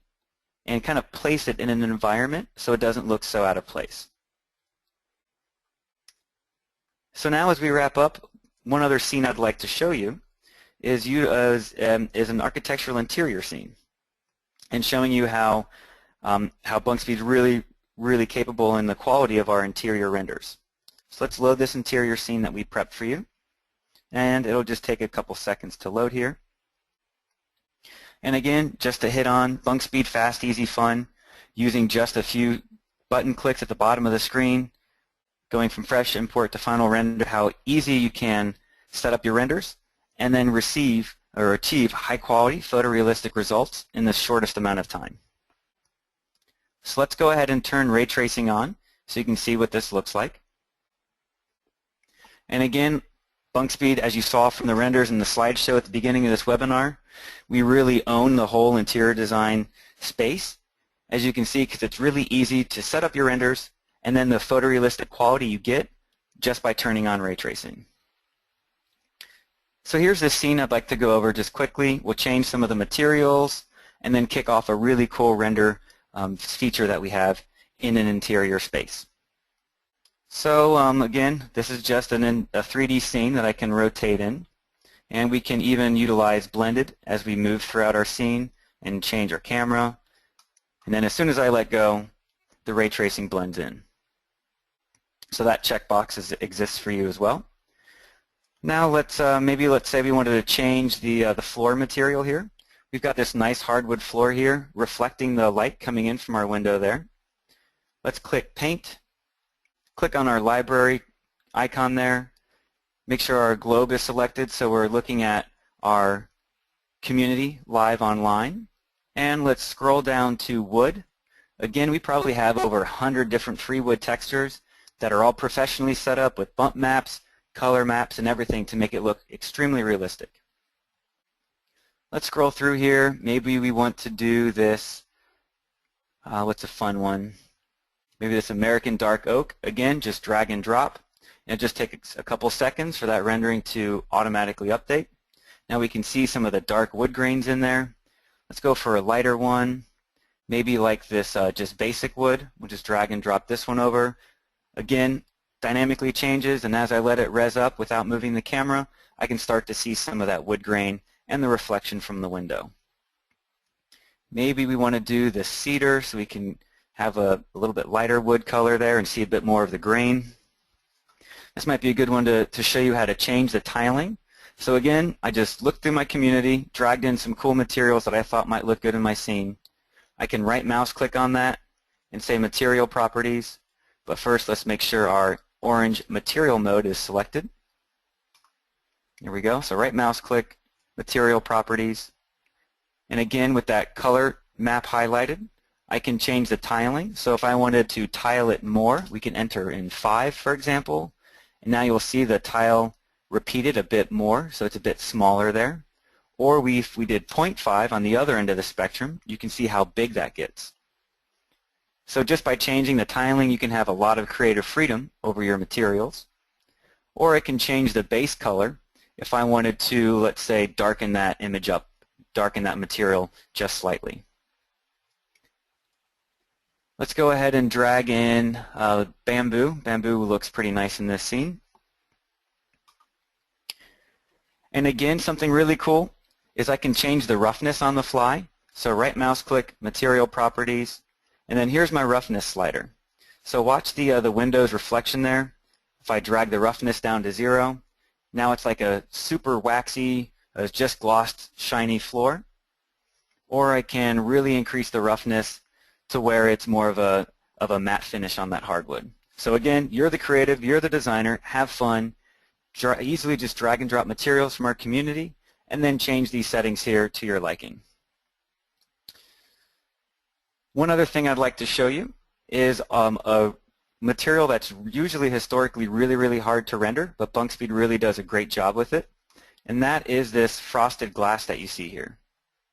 and kind of place it in an environment so it doesn't look so out of place. So now as we wrap up, one other scene I'd like to show you is an architectural interior scene, and showing you how Bunkspeed is really capable in the quality of our interior renders. So let's load this interior scene that we prepped for you, and it'll just take a couple seconds to load here. And again, just to hit on Bunkspeed fast, easy, fun, using just a few button clicks at the bottom of the screen, going from fresh import to final render, how easy you can set up your renders and then receive or achieve high quality photorealistic results in the shortest amount of time. So let's go ahead and turn ray tracing on so you can see what this looks like. And again, Bunkspeed, as you saw from the renders in the slideshow at the beginning of this webinar, we really own the whole interior design space, as you can see, because it's really easy to set up your renders, and then the photorealistic quality you get just by turning on ray tracing. So here's this scene I'd like to go over just quickly. We'll change some of the materials and then kick off a really cool render feature that we have in an interior space. So again, this is just a 3D scene that I can rotate in, and we can even utilize blended as we move throughout our scene and change our camera. And then as soon as I let go, the ray tracing blends in. So that checkbox exists for you as well. Now let's say we wanted to change the floor material here. We've got this nice hardwood floor here reflecting the light coming in from our window there. Let's click Paint, click on our library icon there, make sure our globe is selected so we're looking at our community live online, and let's scroll down to wood. Again, we probably have over 100 different free wood textures that are all professionally set up with bump maps, color maps, and everything to make it look extremely realistic. Let's scroll through here. Maybe we want to do this, what's a fun one? Maybe this American dark oak. Again, just drag and drop. And just take a couple seconds for that rendering to automatically update. Now we can see some of the dark wood grains in there. Let's go for a lighter one. Maybe like this just basic wood. We'll just drag and drop this one over. Again, dynamically changes, and as I let it res up without moving the camera, I can start to see some of that wood grain and the reflection from the window. Maybe we want to do the cedar so we can have a little bit lighter wood color there and see a bit more of the grain. This might be a good one to show you how to change the tiling. So again, I just looked through my community, dragged in some cool materials that I thought might look good in my scene. I can right mouse click on that and say Material Properties, but first let's make sure our orange material mode is selected. Here we go. So right mouse click, Material Properties, and again with that color map highlighted, I can change the tiling. So if I wanted to tile it more, we can enter in 5, for example, and now you'll see the tile repeated a bit more, so it's a bit smaller there. Or if we did 0.5 on the other end of the spectrum, you can see how big that gets. So just by changing the tiling, you can have a lot of creative freedom over your materials. Or I can change the base color if I wanted to, let's say, darken that image up, darken that material just slightly. Let's go ahead and drag in bamboo. Bamboo looks pretty nice in this scene. And again, something really cool is I can change the roughness on the fly. So right mouse click, Material Properties, and then here's my roughness slider. So watch the window's reflection there. If I drag the roughness down to 0, now it's like a super waxy, just glossed, shiny floor. Or I can really increase the roughness to where it's more of a matte finish on that hardwood. So again, you're the creative, you're the designer, have fun, easily just drag and drop materials from our community, and then change these settings here to your liking. One other thing I'd like to show you is a material that's usually historically really hard to render, but Bunkspeed really does a great job with it, and that is this frosted glass that you see here.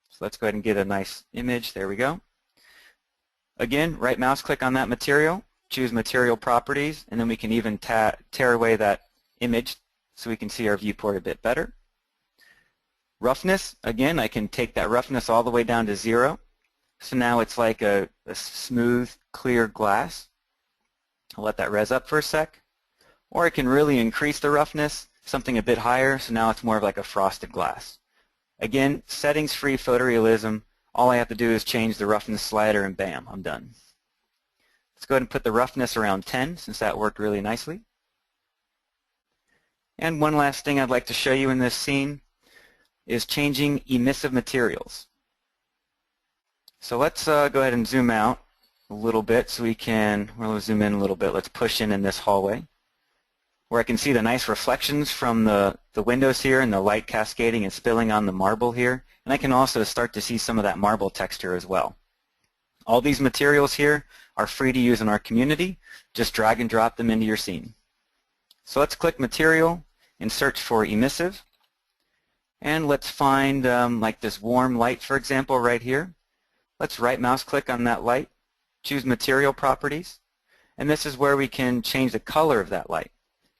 So let's go ahead and get a nice image. There we go. Again, right mouse click on that material, choose Material Properties, and then we can even tear away that image so we can see our viewport a bit better. Roughness, again, I can take that roughness all the way down to 0. So now it's like a smooth, clear glass. I'll let that res up for a sec. Or I can really increase the roughness, something a bit higher, so now it's more of like a frosted glass. Again, settings-free photorealism. All I have to do is change the roughness slider and bam, I'm done. Let's go ahead and put the roughness around 10 since that worked really nicely. And one last thing I'd like to show you in this scene is changing emissive materials. So let's go ahead and zoom out a little bit so we can, we'll zoom in a little bit, let's push in this hallway where I can see the nice reflections from the windows here and the light cascading and spilling on the marble here. And I can also start to see some of that marble texture as well. All these materials here are free to use in our community. Just drag and drop them into your scene. So let's click Material and search for emissive. And let's find like this warm light, for example, right here. Let's right mouse click on that light, choose Material Properties, and this is where we can change the color of that light.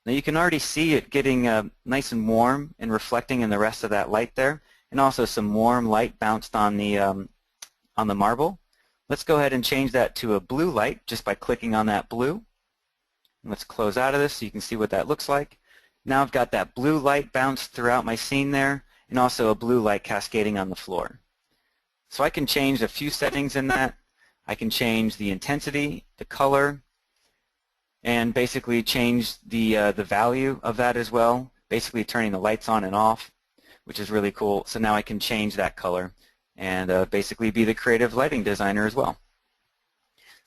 Now you can already see it getting nice and warm and reflecting in the rest of that light there, and also some warm light bounced on the marble. Let's go ahead and change that to a blue light just by clicking on that blue. Let's close out of this so you can see what that looks like. Now I've got that blue light bounced throughout my scene there, and also a blue light cascading on the floor. So I can change a few settings in that. I can change the intensity, the color, and basically change the value of that as well, basically turning the lights on and off, which is really cool. So now I can change that color and basically be the creative lighting designer as well.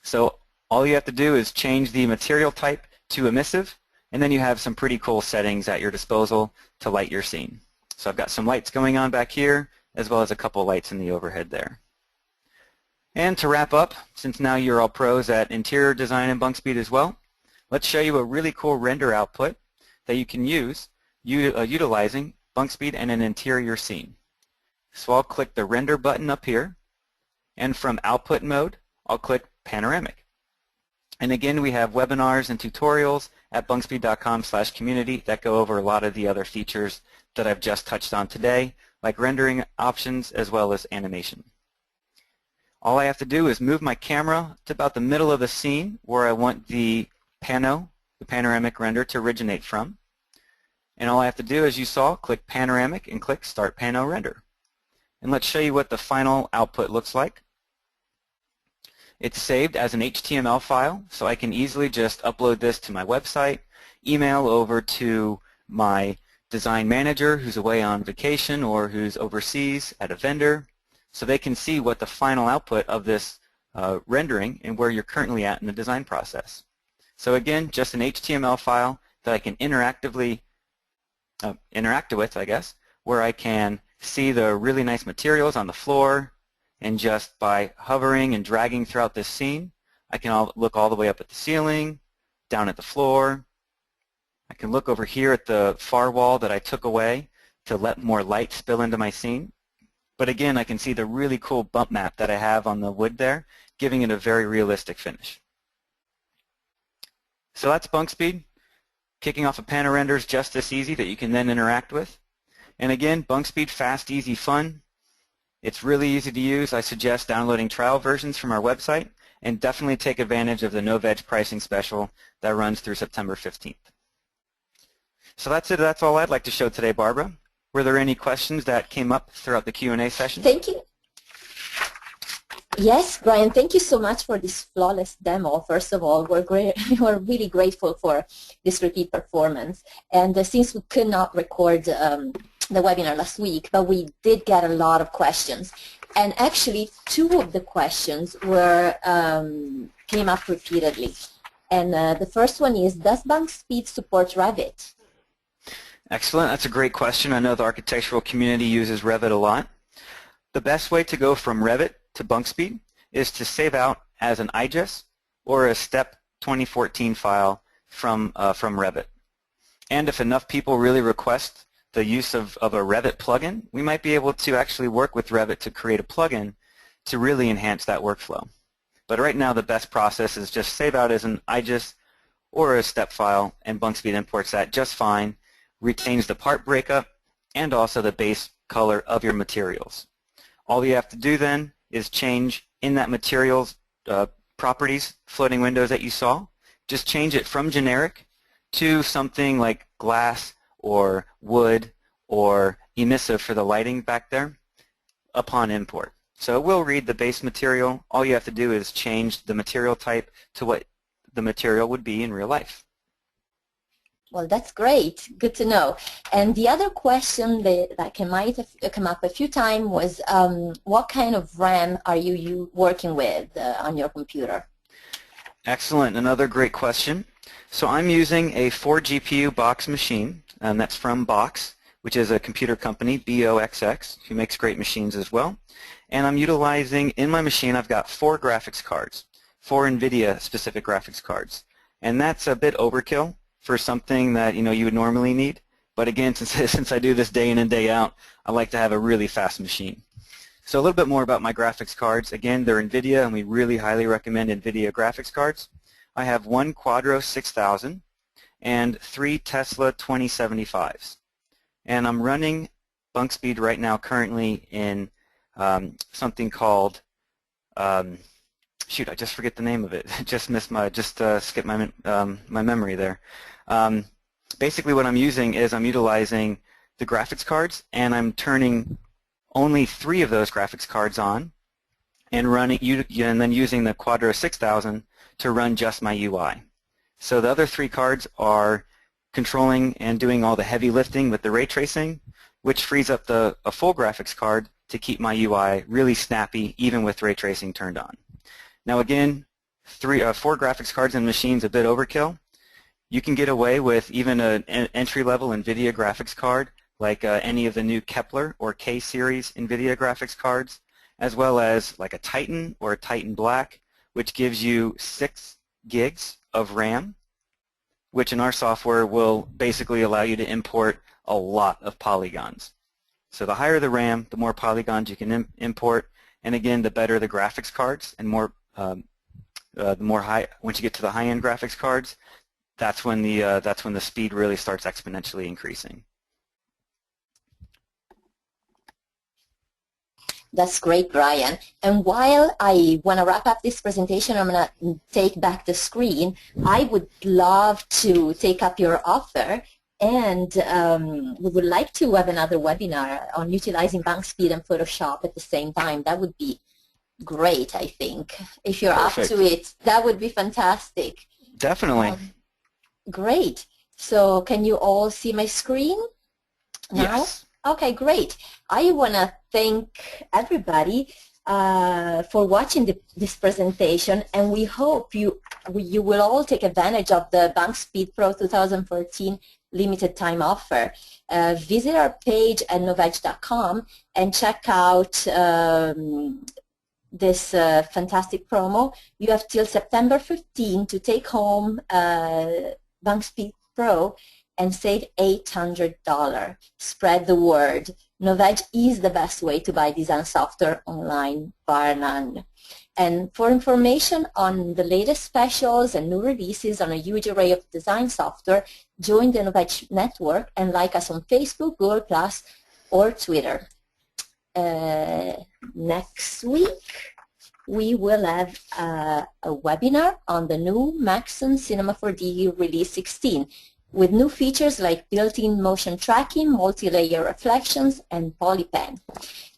So all you have to do is change the material type to emissive, and then you have some pretty cool settings at your disposal to light your scene. So I've got some lights going on back here, as well as a couple lights in the overhead there. And to wrap up, since now you're all pros at interior design and Bunkspeed as well, let's show you a really cool render output that you can use utilizing Bunkspeed and an interior scene. So I'll click the render button up here, and from output mode, I'll click panoramic. And again, we have webinars and tutorials at bunkspeed.com/community that go over a lot of the other features that I've just touched on today, like rendering options as well as animation. All I have to do is move my camera to about the middle of the scene where I want the panoramic render to originate from. And all I have to do, as you saw, click panoramic and click Start Pano Render. And let's show you what the final output looks like. It's saved as an HTML file, so I can easily just upload this to my website, email over to my design manager who's away on vacation or who's overseas at a vendor, so they can see what the final output of this rendering and where you're currently at in the design process. So again, just an HTML file that I can interactively interact with, I guess, where I can see the really nice materials on the floor, and just by hovering and dragging throughout this scene, I can look all the way up at the ceiling, down at the floor. I can look over here at the far wall that I took away to let more light spill into my scene. But again, I can see the really cool bump map that I have on the wood there, giving it a very realistic finish. So that's Bunkspeed. Kicking off a pano render is just this easy that you can then interact with. And again, Bunkspeed, fast, easy, fun. It's really easy to use. I suggest downloading trial versions from our website, and definitely take advantage of the Novedge pricing special that runs through September 15th. So that's it. That's all I'd like to show today, Barbara. Were there any questions that came up throughout the Q&A session? Thank you. Yes, Brian, thank you so much for this flawless demo. First of all, we're really grateful for this repeat performance. And since we could not record the webinar last week, but we did get a lot of questions. And actually, two of the questions were came up repeatedly. And the first one is, does Bunkspeed support Revit? Excellent. That's a great question. I know the architectural community uses Revit a lot. The best way to go from Revit to Bunkspeed is to save out as an IGES or a STEP 2014 file from Revit. And if enough people really request the use of a Revit plugin, we might be able to actually work with Revit to create a plugin to really enhance that workflow. But right now the best process is just save out as an IGES or a STEP file, and Bunkspeed imports that just fine, retains the part breakup and also the base color of your materials. All you have to do then is change in that materials properties floating windows that you saw. Just change it from generic to something like glass or wood or emissive for the lighting back there upon import. So it will read the base material. All you have to do is change the material type to what the material would be in real life. Well, that's great. Good to know. And the other question that might have come up a few times was, what kind of RAM are you working with on your computer? Excellent. Another great question. So I'm using a 4 GPU box machine, and that's from Box, which is a computer company, BOXX, who makes great machines as well. And I'm utilizing, in my machine, I've got 4 graphics cards, 4 NVIDIA specific graphics cards. And that's a bit overkill for something that you would normally need. But again, since I do this day in and day out, I like to have a really fast machine. So a little bit more about my graphics cards. Again, they're NVIDIA, and we really highly recommend NVIDIA graphics cards. I have one Quadro 6000, and 3 Tesla 2075s. And I'm running Bunkspeed right now currently in something called, shoot, I just forget the name of it. Just skipped my my memory there. Basically what I'm using is I'm utilizing the graphics cards, and I'm turning only 3 of those graphics cards on and then using the Quadro 6000 to run just my UI. So the other 3 cards are controlling and doing all the heavy lifting with the ray tracing, which frees up a full graphics card to keep my UI really snappy even with ray tracing turned on. Now again, 4 graphics cards in machines a bit overkill. You can get away with even an entry-level NVIDIA graphics card like any of the new Kepler or K-series NVIDIA graphics cards, as well as like a Titan or a Titan Black, which gives you 6 gigs of RAM, which in our software will basically allow you to import a lot of polygons. So the higher the RAM, the more polygons you can import, and again, the better the graphics cards, and the more high. Once you get to the high-end graphics cards, that's when the speed really starts exponentially increasing. That's great, Brian. And while I want to wrap up this presentation, I'm going to take back the screen. I would love to take up your offer, and we would like to have another webinar on utilizing Bunkspeed and Photoshop at the same time. That would be great, I think. If you're Perfect. up to it, that would be fantastic. Definitely. Great. So can you all see my screen now? Yes. Okay, great. I want to thank everybody for watching this presentation, and we hope you will all take advantage of the Bunkspeed Pro 2014 limited time offer. Visit our page at novedge.com and check out this fantastic promo. You have till September 15 to take home Bunkspeed Pro and save $800. Spread the word. Novedge is the best way to buy design software online, bar none. And for information on the latest specials and new releases on a huge array of design software, join the Novedge network and like us on Facebook, Google+, or Twitter. Next week, we will have a webinar on the new Maxon Cinema 4D Release 16 with new features like built-in motion tracking, multi-layer reflections, and polypen.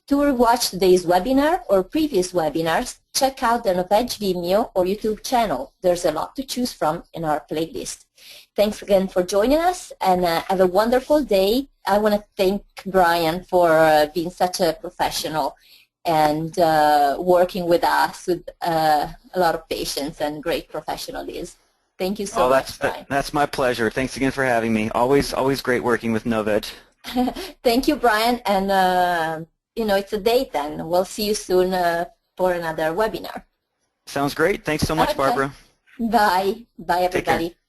To rewatch today's webinar or previous webinars, check out the Novedge Vimeo or YouTube channel. There's a lot to choose from in our playlist. Thanks again for joining us, and have a wonderful day. I want to thank Brian for being such a professional and working with us with a lot of patience and great professionalism. Thank you so much, Brian. That's my pleasure. Thanks again for having me. Always great working with Novedge. Thank you, Brian, and it's a date then. We'll see you soon for another webinar. Sounds great. Thanks so much, Barbara. Bye. Bye, everybody. Take care.